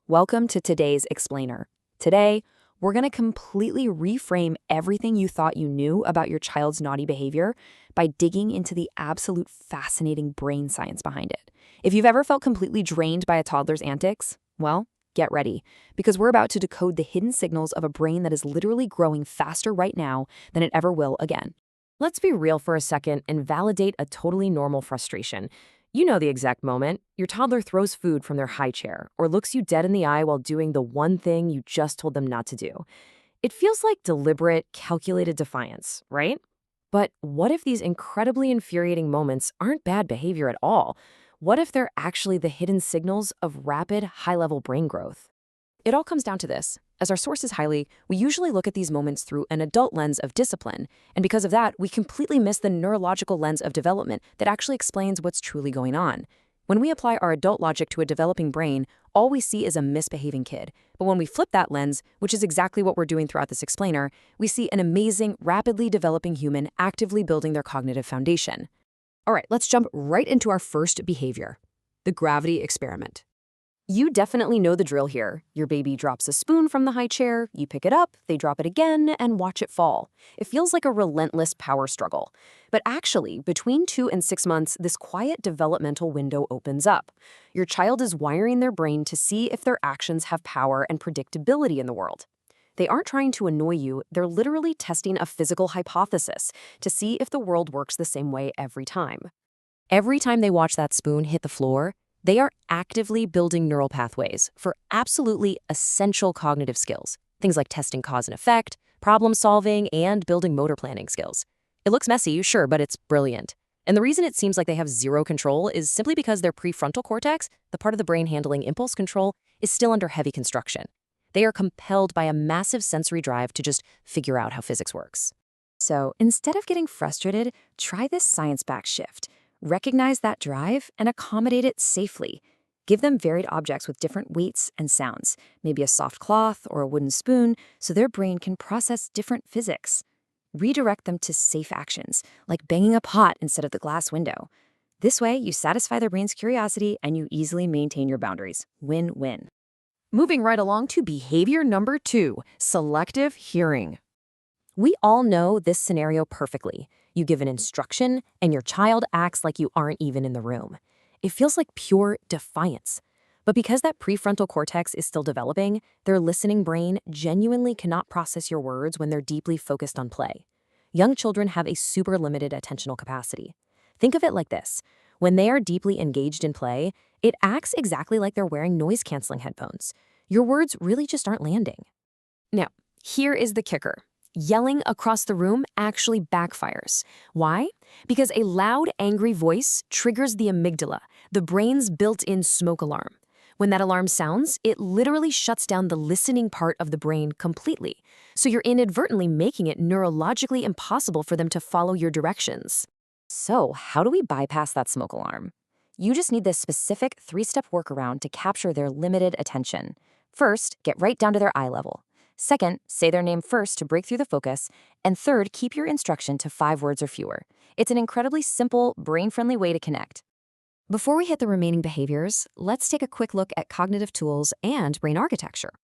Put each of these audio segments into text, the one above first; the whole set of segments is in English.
Welcome to today's Explainer. Today, we're going to completely reframe everything you thought you knew about your child's naughty behavior by digging into the absolute fascinating brain science behind it. If you've ever felt completely drained by a toddler's antics, well, get ready, because we're about to decode the hidden signals of a brain that is literally growing faster right now than it ever will again. Let's be real for a second and validate a totally normal frustration. You know the exact moment. Your toddler throws food from their high chair or looks you dead in the eye while doing the one thing you just told them not to do. It feels like deliberate, calculated defiance, right? But what if these incredibly infuriating moments aren't bad behavior at all? What if they're actually the hidden signals of rapid, high-level brain growth? It all comes down to this. As our source is highly, we usually look at these moments through an adult lens of discipline, and because of that, we completely miss the neurological lens of development that actually explains what's truly going on. When we apply our adult logic to a developing brain, all we see is a misbehaving kid. But when we flip that lens, which is exactly what we're doing throughout this explainer, we see an amazing, rapidly developing human actively building their cognitive foundation. All right, let's jump right into our first behavior, the gravity experiment. You definitely know the drill here. Your baby drops a spoon from the high chair, you pick it up, they drop it again, and watch it fall. It feels like a relentless power struggle. But actually, between 2 and 6 months, this quiet developmental window opens up. Your child is wiring their brain to see if their actions have power and predictability in the world. They aren't trying to annoy you, they're literally testing a physical hypothesis to see if the world works the same way every time. Every time they watch that spoon hit the floor, they are actively building neural pathways for absolutely essential cognitive skills, things like testing cause and effect, problem solving, and building motor planning skills. It looks messy, sure, but it's brilliant. And the reason it seems like they have zero control is simply because their prefrontal cortex, the part of the brain handling impulse control, is still under heavy construction. They are compelled by a massive sensory drive to just figure out how physics works. So instead of getting frustrated, try this science-backed shift. Recognize that drive and accommodate it safely. Give them varied objects with different weights and sounds, maybe a soft cloth or a wooden spoon, so their brain can process different physics. Redirect them to safe actions, like banging a pot instead of the glass window. This way, you satisfy their brain's curiosity and you easily maintain your boundaries. Win-win. Moving right along to behavior number 2, selective hearing. We all know this scenario perfectly. You give an instruction, and your child acts like you aren't even in the room. It feels like pure defiance. But because that prefrontal cortex is still developing, their listening brain genuinely cannot process your words when they're deeply focused on play. Young children have a super limited attentional capacity. Think of it like this. When they are deeply engaged in play, it acts exactly like they're wearing noise-canceling headphones. Your words really just aren't landing. Now, here is the kicker. Yelling across the room actually backfires. Why? Because a loud, angry voice triggers the amygdala, the brain's built-in smoke alarm. When that alarm sounds, it literally shuts down the listening part of the brain completely. So you're inadvertently making it neurologically impossible for them to follow your directions. So how do we bypass that smoke alarm? You just need this specific 3-step workaround to capture their limited attention. First, get right down to their eye level. Second, say their name first to break through the focus. And third, keep your instruction to 5 words or fewer. It's an incredibly simple, brain-friendly way to connect. Before we hit the remaining behaviors, let's take a quick look at cognitive tools and brain architecture.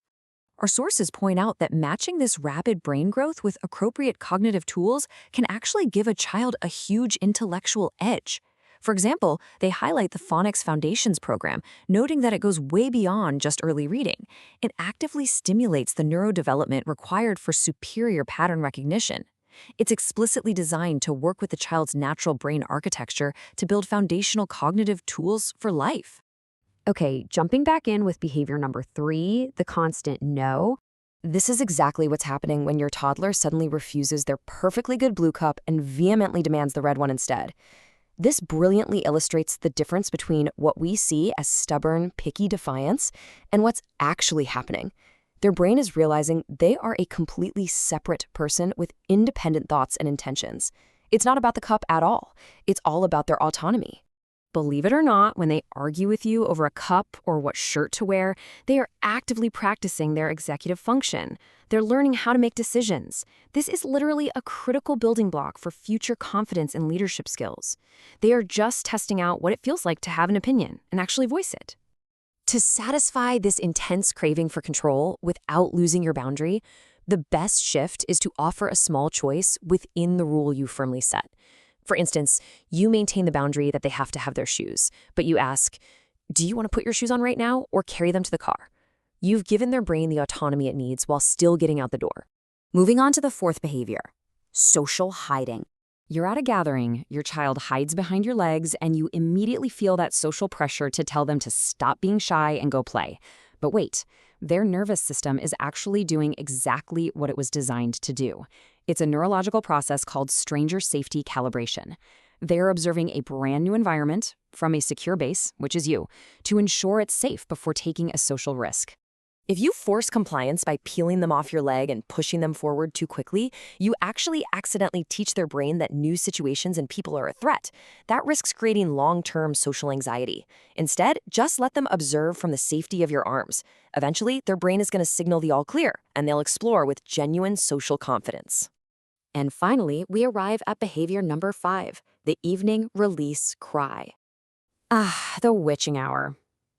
Our sources point out that matching this rapid brain growth with appropriate cognitive tools can actually give a child a huge intellectual edge. For example, they highlight the Phonics Foundations program, noting that it goes way beyond just early reading. It actively stimulates the neurodevelopment required for superior pattern recognition. It's explicitly designed to work with the child's natural brain architecture to build foundational cognitive tools for life. Okay, jumping back in with behavior number 3, the constant no. This is exactly what's happening when your toddler suddenly refuses their perfectly good blue cup and vehemently demands the red one instead. This brilliantly illustrates the difference between what we see as stubborn, picky defiance and what's actually happening. Their brain is realizing they are a completely separate person with independent thoughts and intentions. It's not about the cup at all. It's all about their autonomy. Believe it or not, when they argue with you over a cup or what shirt to wear, they are actively practicing their executive function. They're learning how to make decisions. This is literally a critical building block for future confidence and leadership skills. They are just testing out what it feels like to have an opinion and actually voice it. To satisfy this intense craving for control without losing your boundary, the best shift is to offer a small choice within the rule you firmly set. For instance, you maintain the boundary that they have to have their shoes, but you ask, do you want to put your shoes on right now or carry them to the car? You've given their brain the autonomy it needs while still getting out the door. Moving on to the fourth behavior, social hiding. You're at a gathering, your child hides behind your legs, and you immediately feel that social pressure to tell them to stop being shy and go play. But wait, their nervous system is actually doing exactly what it was designed to do. It's a neurological process called stranger safety calibration. They're observing a brand new environment from a secure base, which is you, to ensure it's safe before taking a social risk. If you force compliance by peeling them off your leg and pushing them forward too quickly, you actually accidentally teach their brain that new situations and people are a threat. That risks creating long-term social anxiety. Instead, just let them observe from the safety of your arms. Eventually, their brain is going to signal the all clear, and they'll explore with genuine social confidence. And finally, we arrive at behavior number 5, the evening release cry. The witching hour.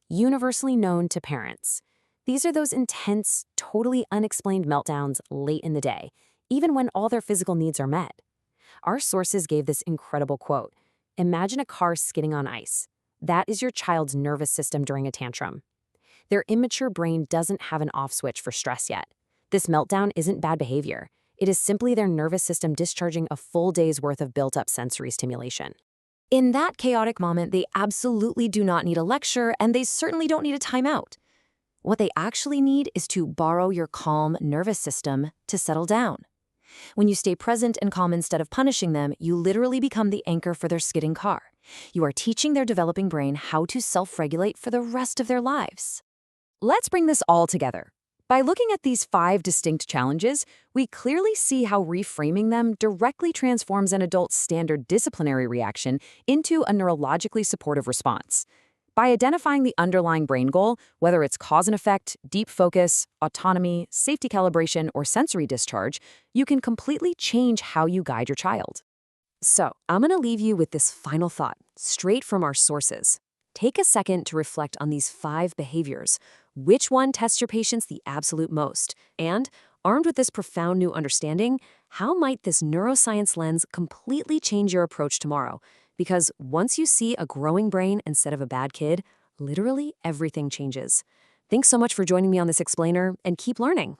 Universally known to parents. These are those intense, totally unexplained meltdowns late in the day, even when all their physical needs are met. Our sources gave this incredible quote. Imagine a car skidding on ice. That is your child's nervous system during a tantrum. Their immature brain doesn't have an off switch for stress yet. This meltdown isn't bad behavior. It is simply their nervous system discharging a full day's worth of built-up sensory stimulation. In that chaotic moment, they absolutely do not need a lecture, and they certainly don't need a timeout. What they actually need is to borrow your calm nervous system to settle down. When you stay present and calm instead of punishing them, you literally become the anchor for their skidding car. You are teaching their developing brain how to self-regulate for the rest of their lives. Let's bring this all together. By looking at these 5 distinct challenges, we clearly see how reframing them directly transforms an adult's standard disciplinary reaction into a neurologically supportive response. By identifying the underlying brain goal, whether it's cause and effect, deep focus, autonomy, safety calibration, or sensory discharge, you can completely change how you guide your child. So, I'm going to leave you with this final thought, straight from our sources. Take a second to reflect on these 5 behaviors. Which one tests your patience the absolute most? And, armed with this profound new understanding, how might this neuroscience lens completely change your approach tomorrow? Because once you see a growing brain instead of a bad kid, literally everything changes. Thanks so much for joining me on this explainer, and keep learning.